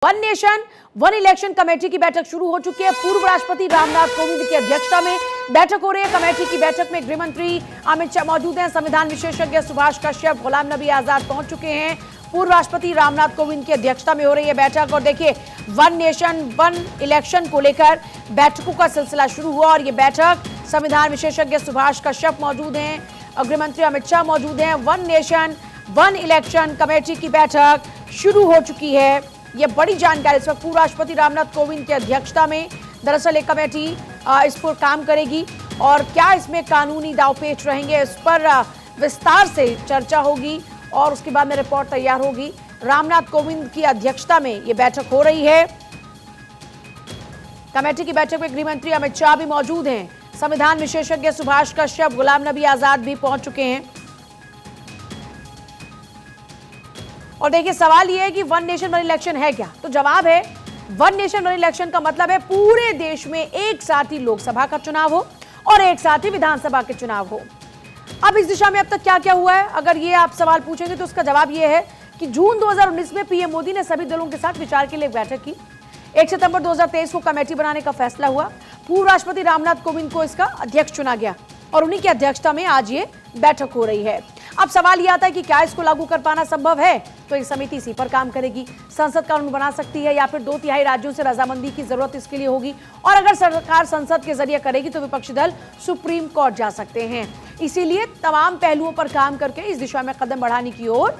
One nation one election committee की बैठक शुरू हो चुकी है। पूर्व राष्ट्रपति रामनाथ कोविंद की अध्यक्षता में बैठक हो रही है। कमेटी की बैठक में गृह मंत्री अमित शाह मौजूद हैं। संविधान विशेषज्ञ सुभाष कश्यप, गुलाम नबी आजाद पहुंच चुके हैं। पूर्व राष्ट्रपति रामनाथ कोविंद की अध्यक्षता में हो रही है बैठक। और देखिए, वन नेशन वन इलेक्शन को लेकर बैठकों का सिलसिला शुरू हुआ और ये बैठक संविधान विशेषज्ञ सुभाष कश्यप मौजूद हैं, गृह मंत्री अमित शाह मौजूद हैं। One nation one election committee की बैठक शुरू हो चुकी है। ये बड़ी जानकारी इस वक्त पूर्व राष्ट्रपति रामनाथ कोविंद की अध्यक्षता में दरअसल एक कमेटी इस पर काम करेगी और क्या इसमें कानूनी दांवपेच रहेंगे, इस पर विस्तार से चर्चा होगी और उसके बाद में रिपोर्ट तैयार होगी। रामनाथ कोविंद की अध्यक्षता में ये बैठक हो रही है। कमेटी की बैठक में गृह मंत्री अमित शाह भी मौजूद हैं। संविधान विशेषज्ञ सुभाष कश्यप, गुलाम नबी आजाद भी पहुंच चुके हैं। और देखिए, सवाल यह है कि वन नेशन वन इलेक्शन है क्या? तो जवाब है, वन नेशन वन इलेक्शन का मतलब है पूरे देश में एक साथ ही लोकसभा का चुनाव हो और एक साथ ही विधानसभा के चुनाव हो। अब इस दिशा में अब तक क्या क्या हुआ है, अगर ये आप सवाल पूछेंगे तो उसका जवाब ये है कि जून 2019 में पीएम मोदी ने सभी दलों के साथ विचार के लिए बैठक की। 1 सितंबर 2023 को कमेटी बनाने का फैसला हुआ। पूर्व राष्ट्रपति रामनाथ कोविंद को इसका अध्यक्ष चुना गया और उन्हीं की अध्यक्षता में आज ये बैठक हो रही है। अब सवाल यह आता है कि क्या इसको लागू कर पाना संभव है? तो एक समिति इसी पर काम करेगी। संसद कानून बना सकती है या फिर 2/3 राज्यों से रजामंदी की जरूरत इसके लिए होगी। और अगर सरकार संसद के जरिए करेगी तो विपक्षी दल सुप्रीम कोर्ट जा सकते हैं। इसीलिए तमाम पहलुओं पर काम करके इस दिशा में कदम बढ़ाने की ओर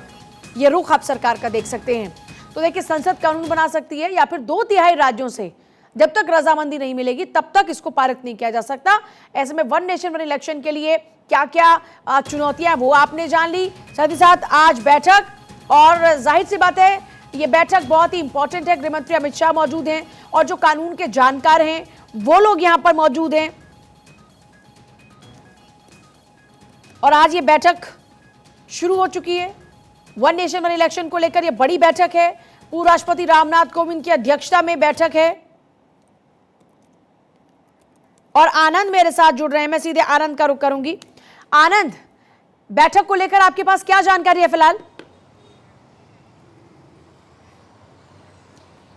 ये रुख आप सरकार का देख सकते हैं। तो देखिए, संसद कानून बना सकती है या फिर 2/3 राज्यों से जब तक रजामंदी नहीं मिलेगी तब तक इसको पारित नहीं किया जा सकता। ऐसे में वन नेशन वन इलेक्शन के लिए क्या क्या चुनौतियां वो आपने जान ली। साथ ही साथ आज बैठक, और जाहिर सी बात है ये बैठक बहुत ही इंपॉर्टेंट है। गृह मंत्री अमित शाह मौजूद हैं और जो कानून के जानकार हैं वो लोग यहां पर मौजूद हैं। और आज ये बैठक शुरू हो चुकी है। वन नेशन वन इलेक्शन को लेकर ये बड़ी बैठक है। पूर्व राष्ट्रपति रामनाथ कोविंद की अध्यक्षता में बैठक है और आनंद मेरे साथ जुड़ रहे हैं। मैं सीधे आनंद का रुख करूंगी। आनंद, बैठक को लेकर आपके पास क्या जानकारी है फिलहाल?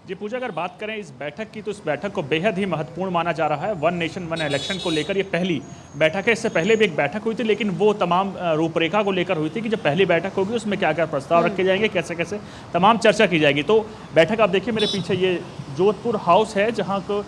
जी पूजा, अगर बात करें इस बैठक की तो इस बैठक को बेहद ही महत्वपूर्ण माना जा रहा है। वन नेशन वन इलेक्शन को लेकर ये पहली बैठक है। इससे पहले भी एक बैठक हुई थी, लेकिन वो तमाम रूपरेखा को लेकर हुई थी कि जब पहली बैठक होगी उसमें क्या क्या प्रस्ताव रखे जाएंगे, कैसे कैसे तमाम चर्चा की जाएगी। तो बैठक आप देखिए, मेरे पीछे ये जोधपुर हाउस है जहाँ को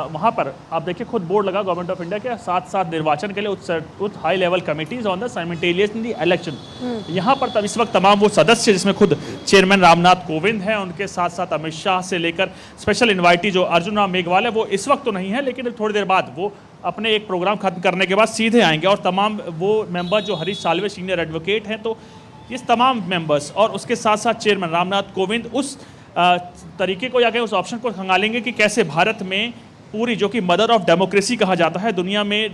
वहाँ पर आप देखिए खुद बोर्ड लगा गवर्नमेंट ऑफ इंडिया के साथ निर्वाचन के लिए high level committees on the simultaneously election. यहाँ पर तब इस वक्त तमाम वो सदस्य जिसमें खुद चेयरमैन रामनाथ कोविंद हैं, उनके साथ साथ अमित शाह से लेकर स्पेशल इन्वाइटी जो अर्जुन राम मेघवाल है वो इस वक्त तो नहीं है, लेकिन थोड़ी देर बाद वो अपने एक प्रोग्राम खत्म करने के बाद सीधे आएंगे। और तमाम वो मेंबर जो हरीश साल्वे सीनियर एडवोकेट हैं, तो इस तमाम मेंबर्स और उसके साथ साथ चेयरमैन रामनाथ कोविंद उस तरीके को या कहीं उस ऑप्शन को खंगालेंगे कि कैसे भारत में पूरी, जो कि मदर ऑफ डेमोक्रेसी कहा जाता है, दुनिया में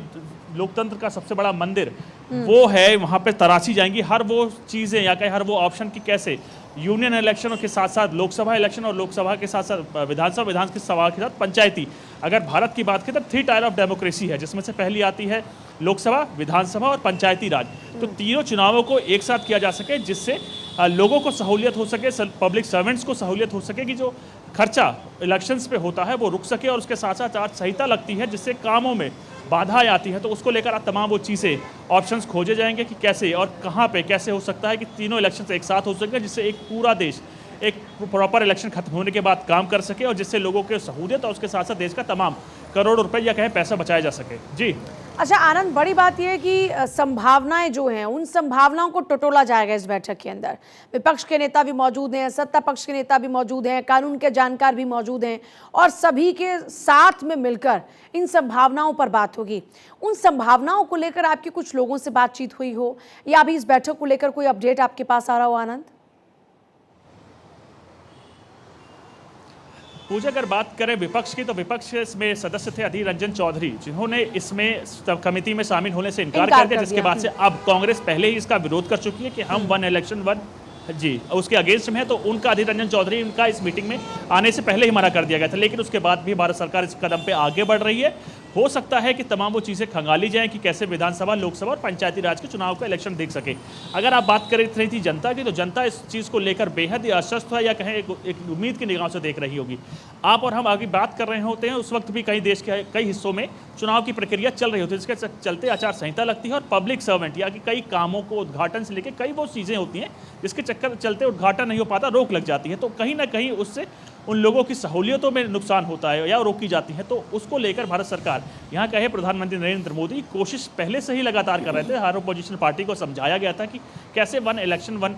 लोकतंत्र का सबसे बड़ा मंदिर वो है, वहाँ पे तराशी जाएंगी हर वो चीज़ें या कहीं हर वो ऑप्शन की कैसे यूनियन इलेक्शनों के साथ साथ लोकसभा इलेक्शन और लोकसभा के साथ साथ विधानसभा के साथ पंचायती। अगर भारत की बात करें तो 3 टायर ऑफ डेमोक्रेसी है, जिसमें से पहली आती है लोकसभा, विधानसभा और पंचायती राज। तो तीनों चुनावों को एक साथ किया जा सके जिससे लोगों को सहूलियत हो सके, पब्लिक सर्वेंट्स को सहूलियत हो सके कि जो खर्चा इलेक्शंस पे होता है वो रुक सके, और उसके साथ साथ आज संहिता लगती है जिससे कामों में बाधा आती है। तो उसको लेकर आज तमाम वो चीज़ें ऑप्शंस खोजे जाएंगे कि कैसे और कहाँ पे कैसे हो सकता है कि तीनों इलेक्शंस एक साथ हो सके, जिससे एक पूरा देश एक प्रॉपर इलेक्शन खत्म होने के बाद काम कर सके और जिससे लोगों के सहूलियत और उसके साथ साथ देश का तमाम करोड़ों रुपए या कहें पैसा बचाया जा सके। जी अच्छा आनंद, बड़ी बात यह है कि संभावनाएं जो हैं उन संभावनाओं को टटोला जाएगा इस बैठक के अंदर। विपक्ष के नेता भी मौजूद हैं, सत्ता पक्ष के नेता भी मौजूद हैं, कानून के जानकार भी मौजूद हैं और सभी के साथ में मिलकर इन संभावनाओं पर बात होगी। उन संभावनाओं को लेकर आपकी कुछ लोगों से बातचीत हुई हो या अभी इस बैठक को लेकर कोई अपडेट आपके पास आ रहा हो आनंद? पूजा, अगर बात करें विपक्ष की तो विपक्ष में सदस्य थे अधीर रंजन चौधरी, जिन्होंने इसमें कमेटी में शामिल होने से इनकार कर दिया, जिसके बाद से अब कांग्रेस पहले ही इसका विरोध कर चुकी है कि हम वन इलेक्शन वन जी, उसके अगेंस्ट में है, तो उनका अधीर रंजन चौधरी उनका इस मीटिंग में आने से पहले ही मना कर दिया गया था, लेकिन उसके बाद भी भारत सरकार इस कदम पे आगे बढ़ रही है। हो सकता है कि तमाम वो चीज़ें खंगाली जाएं कि कैसे विधानसभा, लोकसभा और पंचायती राज के चुनाव का इलेक्शन देख सके। अगर आप बात कर रही थी जनता की, तो जनता इस चीज़ को लेकर बेहद ही आश्वस्त है, या कहें एक उम्मीद की निगाह से देख रही होगी। आप और हम आगे बात कर रहे होते हैं, उस वक्त भी कई देश के कई हिस्सों में चुनाव की प्रक्रिया चल रही होती है, जिसके चलते आचार संहिता लगती है और पब्लिक सर्वेंट या कि कई कामों को उद्घाटन से लेकर कई वो चीज़ें होती हैं जिसके चक्कर चलते उद्घाटन नहीं हो पाता, रोक लग जाती है। तो कहीं ना कहीं उससे उन लोगों की सहूलियतों में नुकसान होता है या रोकी जाती है। तो उसको लेकर भारत सरकार, यहाँ कहे प्रधानमंत्री नरेंद्र मोदी कोशिश पहले से ही लगातार कर रहे थे। हर अपोजिशन पार्टी को समझाया गया था कि कैसे वन इलेक्शन वन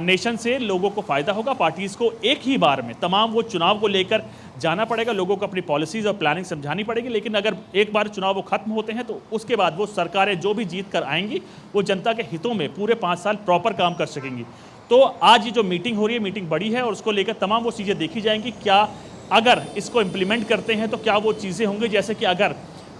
नेशन से लोगों को फायदा होगा। पार्टीज को एक ही बार में तमाम वो चुनाव को लेकर जाना पड़ेगा, लोगों को अपनी पॉलिसीज और प्लानिंग समझानी पड़ेगी। लेकिन अगर एक बार चुनाव वो खत्म होते हैं तो उसके बाद वो सरकारें जो भी जीत कर आएंगी वो जनता के हितों में पूरे 5 साल प्रॉपर काम कर सकेंगी। तो आज ये जो मीटिंग हो रही है, मीटिंग बड़ी है और उसको लेकर तमाम वो चीज़ें देखी जाएंगी। क्या अगर इसको इम्प्लीमेंट करते हैं तो क्या वो चीज़ें होंगी, जैसे कि अगर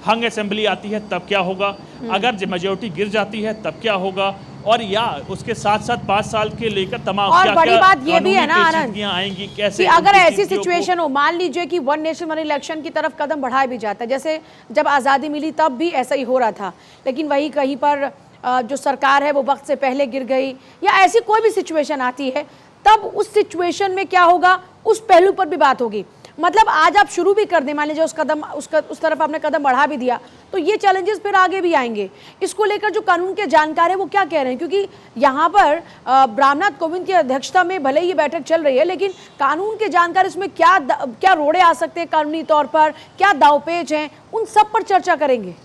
हंग असेंबली आती है तब क्या होगा, अगर मेजोरिटी गिर जाती है तब क्या होगा, और या उसके साथ साथ 5 साल के लेकर तमाम और क्या बड़ी क्या बात ये भी है ना आनंद आएंगी, कैसे कि अगर उनकी ऐसी चीज़ों को- सिचुएशन हो, मान लीजिए कि वन नेशन वन इलेक्शन की तरफ कदम बढ़ाया भी जाता है, जैसे जब आज़ादी मिली तब भी ऐसा ही हो रहा था, लेकिन वही कहीं पर जो सरकार है वो वक्त से पहले गिर गई, या ऐसी कोई भी सिचुएशन आती है, तब उस सिचुएशन में क्या होगा उस पहलू पर भी बात होगी। मतलब आज आप शुरू भी कर दें, मान लीजिए उस तरफ आपने कदम बढ़ा भी दिया, तो ये चैलेंजेस फिर आगे भी आएंगे। इसको लेकर जो कानून के जानकार है वो क्या कह रहे हैं, क्योंकि यहाँ पर रामनाथ कोविंद की अध्यक्षता में भले ही बैठक चल रही है, लेकिन कानून के जानकार इसमें क्या रोड़े आ सकते हैं कानूनी तौर पर, क्या दावपेच हैं, उन सब पर चर्चा करेंगे।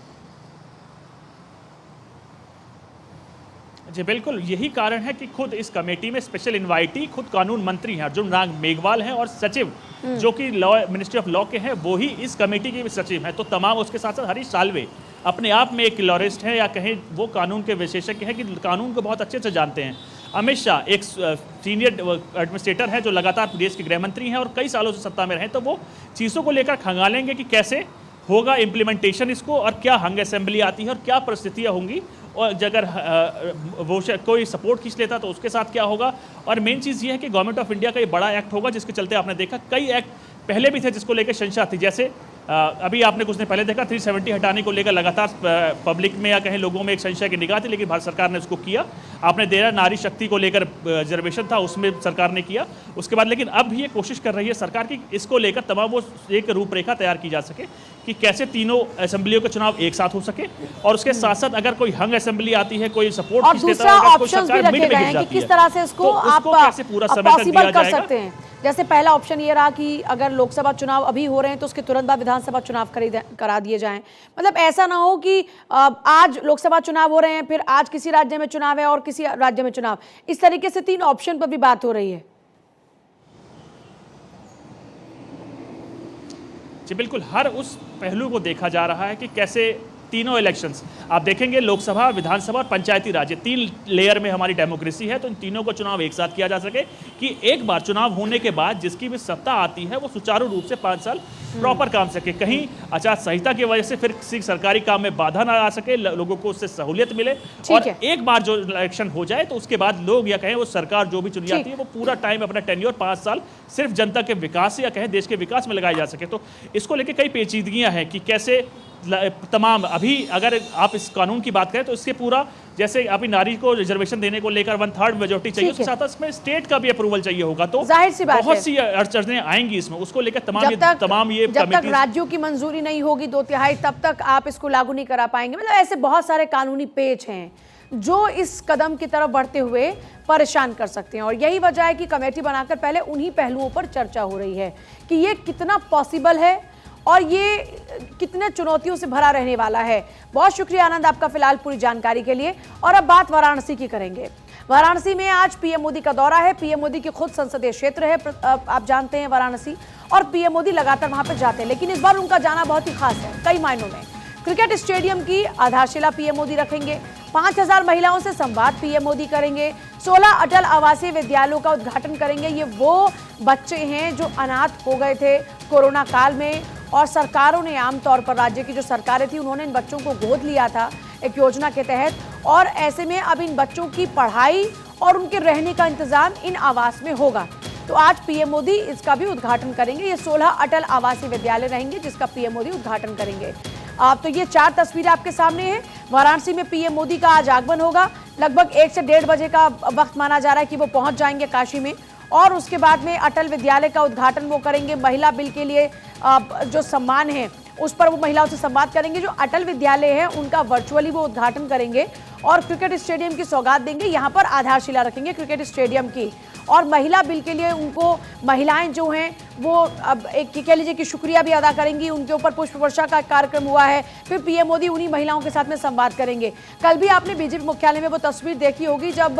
जी बिल्कुल, यही कारण है कि खुद इस कमेटी में स्पेशल इनवाइटी खुद कानून मंत्री हैं अर्जुन राम मेघवाल हैं, और सचिव जो कि लॉ मिनिस्ट्री ऑफ लॉ के हैं वो ही इस कमेटी के भी सचिव हैं। तो तमाम उसके साथ साथ हरीश साल्वे अपने आप में एक लॉरिस्ट हैं, या कहें वो कानून के विशेषज्ञ हैं कि कानून को बहुत अच्छे से जानते हैं। अमित शाह एक सीनियर एडमिनिस्ट्रेटर है जो लगातार देश के गृह मंत्री हैं और कई सालों से सत्ता में रहे, तो वो चीज़ों को लेकर खंगालेंगे कि कैसे होगा इम्प्लीमेंटेशन इसको, और क्या हंग असेंबली आती है और क्या परिस्थितियाँ होंगी, और अगर वो कोई सपोर्ट खींच लेता तो उसके साथ क्या होगा। और मेन चीज़ ये है कि गवर्नमेंट ऑफ इंडिया का ये बड़ा एक्ट होगा, जिसके चलते आपने देखा कई एक्ट पहले भी थे जिसको लेकर शंका थी। जैसे अभी आपने कुछ दिन पहले देखा 370 हटाने को लेकर लगातार पब्लिक में या कहीं लोगों में एक संशय की निगाह थी, लेकिन भारत सरकार ने उसको किया। आपने देखा नारी शक्ति को लेकर रिजर्वेशन था, उसमें सरकार ने किया उसके बाद। लेकिन अब भी ये कोशिश कर रही है सरकार की इसको लेकर तमाम वो एक रूपरेखा तैयार की जा सके कि कैसे तीनों असेंबलियों के चुनाव एक साथ हो सके, और उसके साथ साथ अगर कोई हंग असेंबली आती है, कोई सपोर्ट और दूसरा ऑप्शंस भी रखे गए हैं कि किस तरह से इसको आप पॉसिबल कर सकते हैं। जैसे पहला ऑप्शन ये रहा कि अगर लोकसभा चुनाव अभी हो रहे हैं तो उसके तुरंत बाद विधानसभा चुनाव करा दिए जाएं। मतलब ऐसा ना हो कि आज लोकसभा चुनाव हो रहे हैं, फिर आज किसी राज्य में चुनाव है और किसी राज्य में चुनाव। इस तरीके से 3 ऑप्शन पर भी बात हो रही है। जी बिल्कुल, हर उस पहलू को देखा जा रहा है कि कैसे तीनों इलेक्शंस आप देखेंगे, लोकसभा, विधानसभा और पंचायती राज, 3 लेयर में हमारी डेमोक्रेसी है, तो इन तीनों को चुनाव एक साथ किया जा सके कि एक बार चुनाव होने के बाद जिसकी भी सत्ता आती है वो सुचारू रूप से 5 साल प्रॉपर काम सके, कहीं आचार संहिता की वजह से फिर किसी सरकारी काम में बाधा ना आ सके, लोगों को उससे सहूलियत मिले। और एक बार जो इलेक्शन हो जाए तो उसके बाद लोग या कहें वो सरकार जो भी चुनी जाती है वो पूरा टाइम अपना टेन्योर 5 साल सिर्फ जनता के विकास या कहें देश के विकास में लगाया जा सके। तो इसको लेकर कई पेचीदगियां हैं कि कैसे तमाम, अभी अगर आप इस कानून की बात करें तो इसके पूरा, जैसे अभी नारी को रिजर्वेशन देने को लेकर 1/3 मेजोरिटी चाहिए, उसके साथ इसमें स्टेट का भी अप्रूवल चाहिए होगा, तो जाहिर सी बात बहुत सी अड़चनें आएंगी इसमें। उसको लेकर जब तक राज्यों की मंजूरी नहीं होगी 2/3, तब तक आप इसको लागू नहीं करा पाएंगे। मतलब ऐसे बहुत सारे कानूनी पेच हैं जो इस कदम की तरफ बढ़ते हुए परेशान कर सकते हैं, और यही वजह है कि कमेटी बनाकर पहले उन्हीं पहलुओं पर चर्चा हो रही है कि ये कितना पॉसिबल है और ये कितने चुनौतियों से भरा रहने वाला है। बहुत शुक्रिया आनंद आपका फिलहाल पूरी जानकारी के लिए। और अब बात वाराणसी की करेंगे। वाराणसी में आज पीएम मोदी का दौरा है। पीएम मोदी की खुद संसदीय क्षेत्र है, आप जानते हैं वाराणसी, और पीएम मोदी लगातार वहां पर जाते हैं, लेकिन इस बार उनका जाना बहुत ही खास है कई मायनों में। क्रिकेट स्टेडियम की आधारशिला पीएम मोदी रखेंगे, 5000 महिलाओं से संवाद पीएम मोदी करेंगे, 16 अटल आवासीय विद्यालयों का उद्घाटन करेंगे। ये वो बच्चे हैं जो अनाथ हो गए थे कोरोना काल में, और सरकारों ने आमतौर पर, राज्य की जो सरकारें थी उन्होंने इन बच्चों को गोद लिया था एक योजना के तहत, और ऐसे में अब इन बच्चों की पढ़ाई और उनके रहने का इंतजाम इन आवास में होगा। तो आज पीएम मोदी इसका भी उद्घाटन करेंगे। ये 16 अटल आवासीय विद्यालय रहेंगे जिसका पीएम मोदी उद्घाटन करेंगे। तो ये 4 तस्वीरें आपके सामने हैं। वाराणसी में पीएम मोदी का आज आगमन होगा। लगभग 1 से 1:30 बजे का वक्त माना जा रहा है कि वो पहुंच जाएंगे काशी में, और उसके बाद में अटल विद्यालय का उद्घाटन वो करेंगे। महिला बिल के लिए जो सम्मान है उस पर वो महिलाओं से संवाद करेंगे। जो अटल विद्यालय है उनका वर्चुअली वो उद्घाटन करेंगे और क्रिकेट स्टेडियम की सौगात देंगे। यहाँ पर आधारशिला रखेंगे क्रिकेट स्टेडियम की, और महिला बिल के लिए उनको महिलाएं जो हैं वो अब एक कह लीजिए कि शुक्रिया भी अदा करेंगी। उनके ऊपर पुष्प वर्षा का कार्यक्रम हुआ है। फिर पीएम मोदी उन्हीं महिलाओं के साथ में संवाद करेंगे। कल भी आपने बीजेपी मुख्यालय में वो तस्वीर देखी होगी जब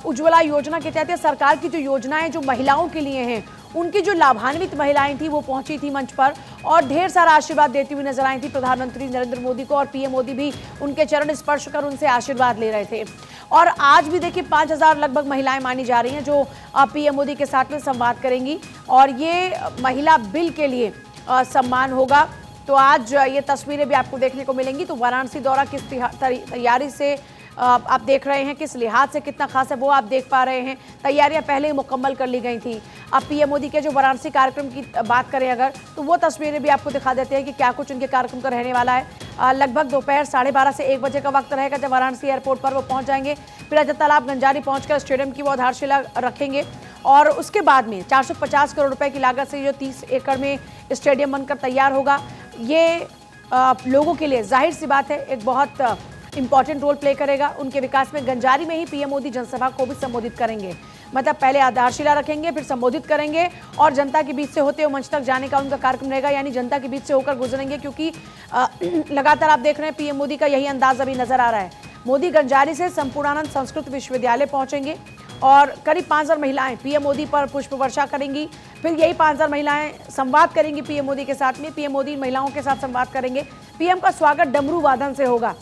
उज्ज्वला योजना के तहत सरकार की जो योजनाएं जो महिलाओं के लिए हैं, उनकी जो लाभान्वित महिलाएं थी वो पहुंची थी मंच पर और ढेर सारा आशीर्वाद देती हुई नजर आई थी प्रधानमंत्री नरेंद्र मोदी को, और पीएम मोदी भी उनके चरण स्पर्श कर उनसे आशीर्वाद ले रहे थे। और आज भी देखिए 5000 लगभग महिलाएं मानी जा रही हैं जो पीएम मोदी के साथ में संवाद करेंगी, और ये महिला बिल के लिए सम्मान होगा। तो आज ये तस्वीरें भी आपको देखने को मिलेंगी। तो वाराणसी दौरा किस तैयारी से आप देख रहे हैं, किस लिहाज से कितना खास है वो आप देख पा रहे हैं। तैयारियां पहले ही मुकम्मल कर ली गई थी। अब पीएम मोदी के जो वाराणसी कार्यक्रम की बात करें अगर, तो वो तस्वीरें भी आपको दिखा देते हैं कि क्या कुछ उनके कार्यक्रम का रहने वाला है। लगभग दोपहर 12:30 से 1 बजे का वक्त रहेगा जब वाराणसी एयरपोर्ट पर वो पहुंच जाएंगे। फिर अजय तालाब गंजारी पहुंचकर स्टेडियम की वो आधारशिला रखेंगे, और उसके बाद में 450 करोड़ रुपए की लागत से जो 30 एकड़ में स्टेडियम बनकर तैयार होगा, ये लोगों के लिए जाहिर सी बात है एक बहुत इंपॉर्टेंट रोल प्ले करेगा। उनके विकास में गंजारी में ही पीएम मोदी जनसभा को भी संबोधित करेंगे। मतलब पहले आधारशिला रखेंगे, फिर संबोधित करेंगे, और जनता के बीच से होते हुए मंच तक जाने का उनका कार्यक्रम रहेगा, यानी जनता के बीच से होकर गुजरेंगे। क्योंकि लगातार आप देख रहे हैं पीएम मोदी का यही अंदाज अभी नजर आ रहा है। मोदी गंजारी से संपूर्णानंद संस्कृत विश्वविद्यालय पहुंचेंगे और करीब 5000 महिलाएं पीएम मोदी पर पुष्प वर्षा करेंगी। फिर यही 5000 महिलाएं संवाद करेंगी पीएम मोदी के साथ में। पीएम मोदी महिलाओं के साथ संवाद करेंगे। पीएम का स्वागत डमरू वादन से होगा,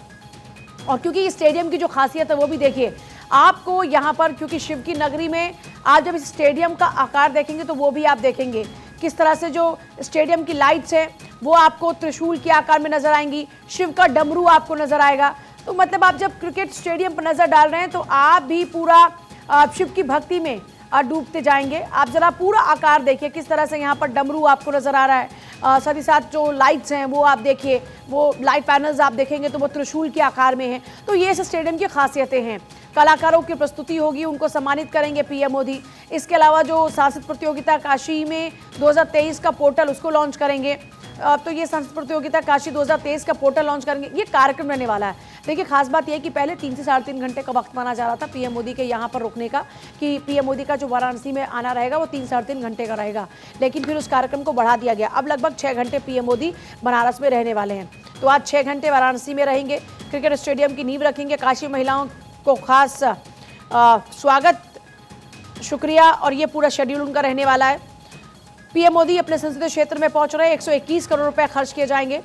और क्योंकि इस स्टेडियम की जो खासियत है वो भी देखिए आपको यहाँ पर, क्योंकि शिव की नगरी में आज जब इस स्टेडियम का आकार देखेंगे तो वो भी आप देखेंगे किस तरह से जो स्टेडियम की लाइट्स है वो आपको त्रिशूल के आकार में नजर आएंगी। शिव का डमरू आपको नजर आएगा। तो मतलब आप जब क्रिकेट स्टेडियम पर नजर डाल रहे हैं तो आप भी पूरा शिव की भक्ति में डूबते जाएंगे। आप जरा पूरा आकार देखिए किस तरह से यहाँ पर डमरू आपको नजर आ रहा है। साथ ही साथ जो लाइट्स हैं वो आप देखिए, वो लाइट पैनल्स आप देखेंगे तो वो त्रिशूल के आकार में हैं। तो ये इस स्टेडियम की खासियतें हैं। कलाकारों की प्रस्तुति होगी, उनको सम्मानित करेंगे पीएम मोदी। इसके अलावा जो सांस्कृतिक प्रतियोगिता काशी में 2023 का पोर्टल उसको लॉन्च करेंगे। तो ये सांस्कृतिक प्रतियोगिता काशी 2023 का पोर्टल लॉन्च करेंगे। ये कार्यक्रम रहने वाला है। देखिए खास बात यह है कि पहले 3 से 3.5 घंटे का वक्त माना जा रहा था पीएम मोदी के यहाँ पर रुकने का, कि पीएम मोदी का जो वाराणसी में आना रहेगा वो 3 से 3.5 घंटे का रहेगा, लेकिन फिर उस कार्यक्रम को बढ़ा दिया गया। अब लगभग 6 घंटे पीएम मोदी बनारस में रहने वाले हैं। तो आज 6 घंटे वाराणसी में रहेंगे, क्रिकेट स्टेडियम की नींव रखेंगे। काशी महिलाओं को खास स्वागत, शुक्रिया, और ये पूरा शेड्यूल उनका रहने वाला है। पीएम मोदी अपने संसदीय क्षेत्र में पहुंच रहे हैं। 121 करोड़ रुपए खर्च किए जाएंगे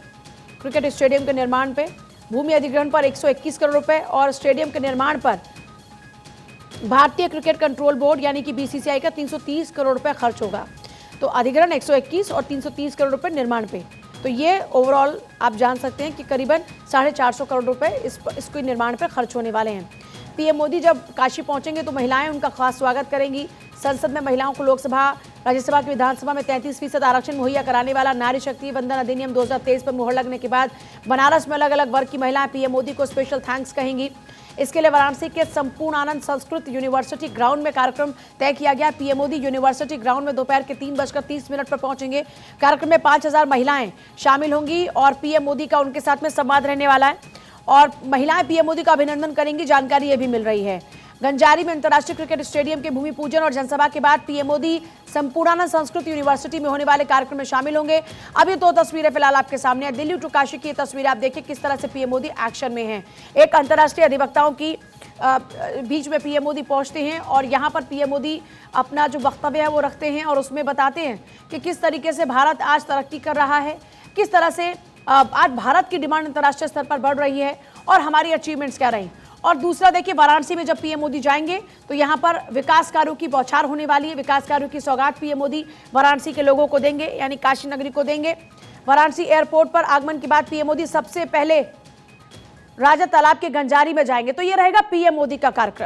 क्रिकेट स्टेडियम के निर्माण पे। भूमि अधिग्रहण पर 121 करोड़ रुपए और स्टेडियम के निर्माण पर भारतीय क्रिकेट कंट्रोल बोर्ड यानी कि बीसीसीआई का 330 करोड़ रुपए खर्च होगा। तो अधिग्रहण 121 और 330 करोड़ रुपए निर्माण पे। तो ये ओवरऑल आप जान सकते हैं कि करीबन 450 करोड़ रुपए इसके निर्माण पर खर्च होने वाले हैं। पीएम मोदी जब काशी पहुंचेंगे तो महिलाएं उनका खास स्वागत करेंगी। संसद में महिलाओं को लोकसभा, राज्यसभा की विधानसभा में 33% आरक्षण मुहैया कराने वाला नारी शक्ति वंदन अधिनियम 2023 पर मुहर लगने के बाद बनारस में अलग अलग वर्ग की महिलाएं पीएम मोदी को स्पेशल थैंक्स कहेंगी। इसके लिए वाराणसी के संपूर्णानंद संस्कृत यूनिवर्सिटी ग्राउंड में कार्यक्रम तय किया गया। पीएम मोदी यूनिवर्सिटी ग्राउंड में दोपहर के 3:30 पर पहुंचेंगे। कार्यक्रम में 5000 महिलाएं शामिल होंगी और पीएम मोदी का उनके साथ में संवाद रहने वाला है, और महिलाएं पीएम मोदी का अभिनंदन करेंगी, जानकारी ये भी मिल रही है। गंजारी में अंतर्राष्ट्रीय क्रिकेट स्टेडियम के भूमि पूजन और जनसभा के बाद पीएम मोदी संपूर्णानंद संस्कृत यूनिवर्सिटी में होने वाले कार्यक्रम में शामिल होंगे। अब ये 2 तस्वीरें फिलहाल आपके सामने है। दिल्ली टू काशी की तस्वीरें आप देखिए किस तरह से पीएम मोदी एक्शन में हैं। एक अंतर्राष्ट्रीय अधिवक्ताओं की बीच में पीएम मोदी पहुंचते हैं और यहाँ पर पीएम मोदी अपना जो वक्तव्य है वो रखते हैं और उसमें बताते हैं कि किस तरीके से भारत आज तरक्की कर रहा है, किस तरह से आज भारत की डिमांड अंतर्राष्ट्रीय स्तर पर बढ़ रही है और हमारी अचीवमेंट्स क्या रही। और दूसरा देखिए, वाराणसी में जब पीएम मोदी जाएंगे तो यहाँ पर विकास कार्यों की बौछार होने वाली है। विकास कार्यों की सौगात पीएम मोदी वाराणसी के लोगों को देंगे, यानी काशी नगरी को देंगे। वाराणसी एयरपोर्ट पर आगमन के बाद पीएम मोदी सबसे पहले राजा तालाब के गंजारी में जाएंगे। तो ये रहेगा पीएम मोदी का कार्यक्रम।